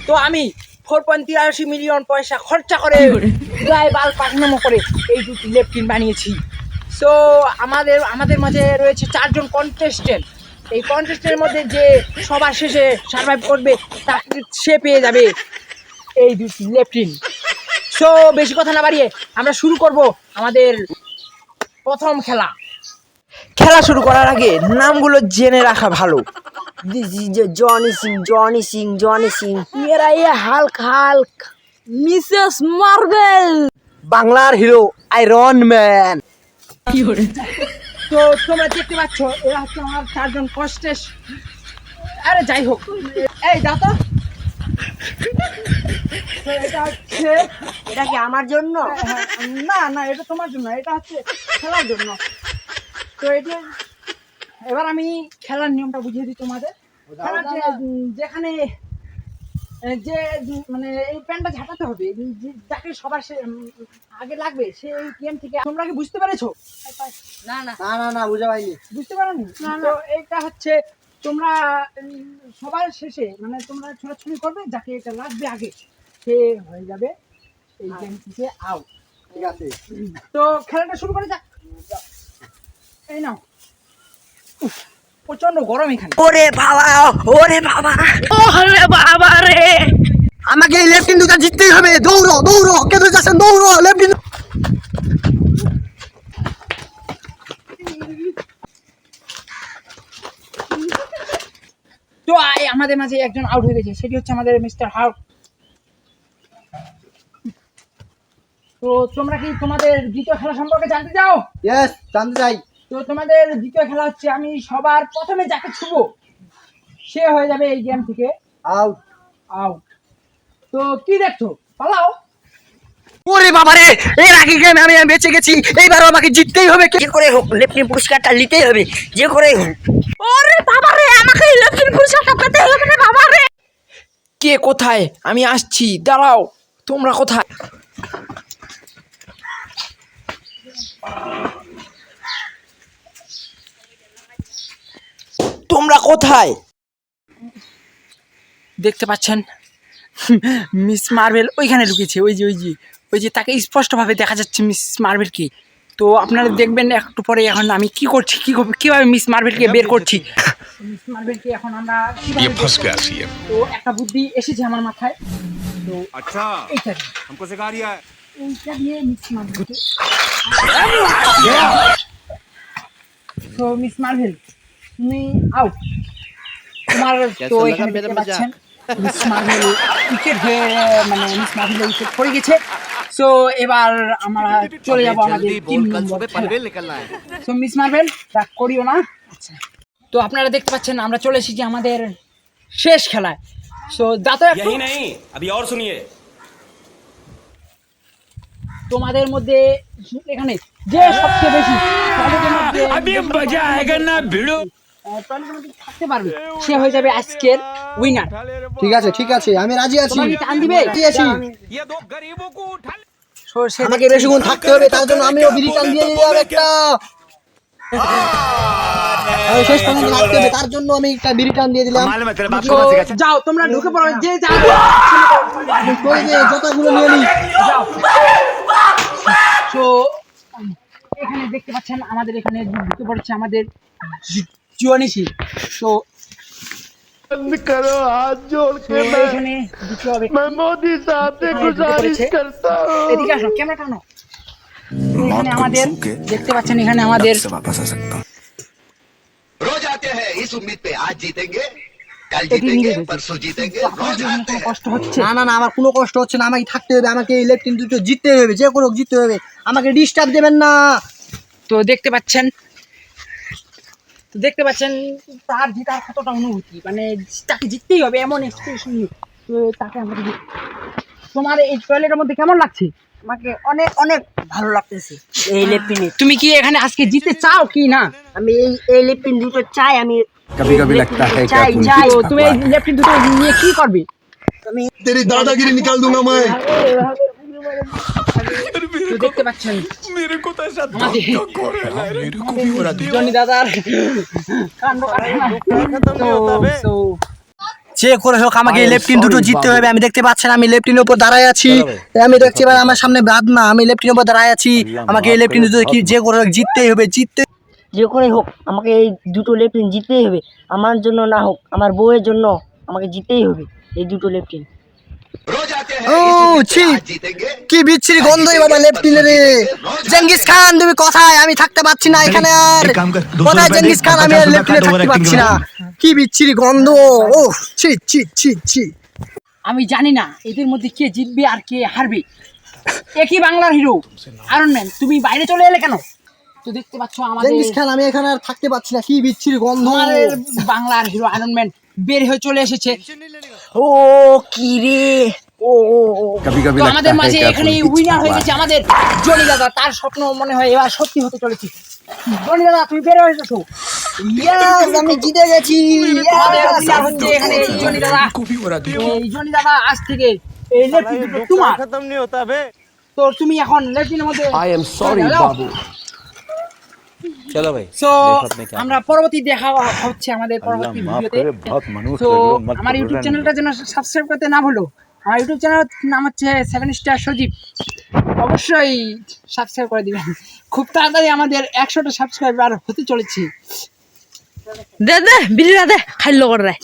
তো আমি 4.83 মিলিয়ন পয়সা খরচা করে গায়ে বাল পাঠানো করে এই দুটি লেফটিন বানিয়েছি। সো আমাদের মাঝে রয়েছে 4 জন কন্টেস্টেন্ট। এই কন্টেস্টের মধ্যে যে সবার শেষে সার্ভাইভ করবে তাকে সে পেয়ে যাবে এই দুটি লেফটিন। সো বেশি কথা না বাড়িয়ে আমরা শুরু করব আমাদের প্রথম খেলা। খেলা শুরু করার আগে নামগুলো জেনে রাখা ভালো। This is Johnny Singh. মেরা ये হাল্ক মিসেস মার্বেল। বাংলার হিরো আয়রন ম্যান। তো তোমরা দেখতে পাচ্ছ এরা হচ্ছে আমার 4 জন কন্টেস্ট। আরে যাই হোক, এই দাও তো। তো এটা হচ্ছে, এটা কি আমার জন্য? না না এটা তোমার জন্য, এটা হচ্ছে খেলার জন্য। তো এটা এবার আমি খেলার নিয়মটা বুঝিয়ে দিই তোমাদের। খেলা হচ্ছে, যেখানে যে মানে এই প্যানটা ঝাঁটাতে হবে, যাকে সবার আগে লাগবে সে এই গেম থেকে। তোমরা কি বুঝতে পেরেছো? না বুঝা পাইনি। বুঝতে পারোনি? তো এটা হচ্ছে তোমরা সবার শেষে মানে তোমরা ছোটাছুটি করবে, যাকে এটা লাগবে আগে সে হয়ে যাবে এই গেম থেকে আউট। ঠিক আছে, তো খেলাটা শুরু করে যাক। এই নাও। উফ, প্রচন্ড গরম এখানে। ওরে বাবা ওরে বাবা রে, আমাকে এই লেফটিন দুটা জিততেই হবে। দৌড়ো কেন যাচ্ছেন, দৌড়ো লেফটিন। তো আমাদের মাঝে একজন আউট হয়ে গেছে, সেটি হচ্ছে আমাদের মিস্টার হার্ক। তো তোমরা কি তোমাদের দ্বিতীয় খেলা সম্পর্কে জানতে চাও? ইয়েস, জানতে চাই। তো তোমাদের দ্বিতীয় খেলা হচ্ছে, আমি সবার প্রথমে যাকে ছুবো সে হয়ে যাবে এই গেম থেকে আউট। তো কি দেখছো, পালাও। ওরে বাবা রে, এর আগে গেমে আমি বেঁচে গেছি, এইবারও আমাকে জিততেই হবে। যে করে হোক লেফটিন পুরস্কারটা নিতেই হবে, যে করে হোক। ওরে বাবা রে, আমাকে লেফটিন পুরস্কারটা পেতে হবে রে বাবা রে। কে কোথায়? আমি আসছি, দাঁড়াও। তোমরা কোথায়? দেখতে পাচ্ছেন মিস মার্বেল ওইখানে লুকিয়েছে। ওই যে তাকে স্পষ্টভাবে দেখা যাচ্ছে মিস মার্বেলকে। তো আপনারা দেখবেন একটু পরে। এখন আমি কি করছি, কিভাবে মিস মার্বেলকে বের করছি। মিস মার্বেলকে এখন আমরা তো একটা বুদ্ধি এসেছে আমার মাথায়। তো अच्छा এইটা हमको सिखा रिया है এইটা দিয়ে মিস মার্বেলকে। তো মিস মার্বেল তুমি আউট। তোমার তো এখানে দেখতে পাচ্ছেন মিস মার্বেল উইকেট হয়ে মানে মিস মার্বেল উইকেট পড়ে গেছে। সো এবার আমরা চলে যাবো আমাদের টিম নম্বর। সো মিস মার্বেল রাগ করিও না। আচ্ছা, তো আপনারা দেখতে পাচ্ছেন আমরা চলে এসেছি আমাদের শেষ খেলায়। সো দাঁতো একটু। यही नहीं अभी और सुनिए তোমাদের মধ্যে এখানে যে সবচেয়ে বেশি টয়লেটের মধ্যে अभी मजा आएगा ना भिड़ो টয়লেটের মধ্যে থাকতে পারবে সে হয়ে যাবে আজকের উইনার। ঠিক আছে, আমি রাজি আছি। তোমার কি টান দিবে? ये दो गरीबों को उठा ले সো সে আমাকে বেশিক্ষণ থাকতে হবে, তার জন্য আমিও বিড়ি টান দিয়ে দিলাম একটা। আমি শেষ পর্যন্ত থাকতে হবে, তার জন্য আমি একটা বিড়ি টান দিয়ে দিলাম। मालूम है तेरे बाप তো को सिखा যাও তোমরা ঢুকে পড়ো, যে যা কই যে জুতাগুলো নিয়ে নি। যাও। তো এখানে দেখতে পাচ্ছেন আমাদের এখানে ঢুকে পড়ছে আমাদের জুয়ানিসি। তো करो हाथ जोड़ তো के এখানে দ্বিতীয় ব্যক্তি मैं मोदी साहब से এখানে ঢুকে गुजारिश পড়েছে। करता हूँ এদিকে আসো, ক্যামেরা টানো। এখানে আমাদের দেখতে পাচ্ছেন এখানে আমাদের रोज आते हैं इस उम्मीद पे आज जीतेंगे कल এটি নিয়ে जीतेंगे গেছে। परसों তো जीतेंगे আপনার रोज জীবনে आते কোনো हैं কষ্ট হচ্ছে? না আমার কোনো কষ্ট হচ্ছে না, আমাকে থাকতে হবে। আমাকে এই লেফটিন দুটো জিততে হবে, যে কোনো জিততে হবে। আমাকে ডিস্টার্ব দেবেন না। তো দেখতে পাচ্ছেন তার জেতার কতটা অনুভূতি, মানে তাকে জিততেই হবে এমন এক্সপ্রেশন। তো তাকে আমাদের তোমার এই টয়লেটের মধ্যে কেমন লাগছে? আমাকে অনেক অনেক ভালো লাগতেছে এই লেফটিনে। তুমি কি এখানে আজকে জিততে চাও কি না? আমি এই লেফটিন দুটো চাই। আমি कभी कभी लगता है চাই। তো তুমি এই লেফটিন দুটো নিয়ে কি করবে? আমি तेरी दादागिरी निकाल दूंगा मैं তো দেখতে পাচ্ছেন मेरे को तो ऐसा আমাদের मेरे को भी हो रहा জনি দাদার কাণ্ড কারখানা। তো যে করে হোক আমাকে এই লেফটিন দুটো জিততে হবে। আমি দেখতে পাচ্ছেন আমি লেফটিনের উপর দাঁড়ায় আছি, আমি দেখছি এবার আমার সামনে বাদমা, আমি লেফটিনের উপর দাঁড়ায় আছি। আমাকে এই লেফটিন দুটো কি যে করে হোক জিততেই হবে, যে করে হোক আমাকে এই দুটো লেফটিন জিততেই হবে। আমার জন্য না হোক, আমার বউয়ের জন্য আমাকে জিততেই হবে এই দুটো লেফটিন। रोज आते हैं ও इस उम्मीद पे ছি, आज जीतेंगे কি বিচ্ছিরি গন্ধই বাবা লেফটিনের রে। চেঙ্গিস খান তুমি কোথায়? আমি থাকতে পাচ্ছি না এখানে আর। কোথায় চেঙ্গিস খান? আমি আর লেফটিনে থাকতে পাচ্ছি না, কি বিচ্ছিরি গন্ধ। ও ছি ছি ছি ছি। আমি জানি না এদের মধ্যে কে জিতবে আর কে হারবে। একই বাংলার হিরো আয়রন ম্যান, তুমি বাইরে চলে এলে কেন? তো দেখতে পাচ্ছ আমাদের চেঙ্গিস খান আমি এখানে আর থাকতে পাচ্ছি না, কি বিচ্ছিরি গন্ধ। আমাদের বাংলার হিরো আয়রন ম্যান বের হয়ে চলে এসেছে। ও কি রে, ও ও ও कभी कभी তো लगता আমাদের है মাঝে कि এখানে अपन উইনার হয়ে গেছে আমাদের জনি দাদা। তার স্বপ্ন মনে হয় এবার সত্যি হতে চলেছে। জনি দাদা তুমি বের হয়ে এসেছো। ইয়েস, আমি জিতে গেছি। আমাদের উইনার হচ্ছে এখানে জনি দাদা। को भी उड़ा दिया এই জনি দাদা আজ থেকে এই লেফটি দুটো তোমার। তো তুমি এখন লেফটিনের মধ্যে आई एम सॉरी बाबू। चलो भाई সো देखो अपने क्या আমরা পরবর্তী দেখা হচ্ছে আমাদের পরবর্তী ভিডিওতে। তো আমার ইউটিউব চ্যানেলটা যেন সাবস্ক্রাইব করতে না ভুলো। আমার ইউটিউব চ্যানেল নাম হচ্ছে 7 স্টার সজীব, অবশ্যই সাবস্ক্রাইব করে দিবেন। খুব তাড়াতাড়ি আমাদের 100টা সাবস্ক্রাইবার হতে চলেছে। দে দে বিড়ি দে খাইলো করে।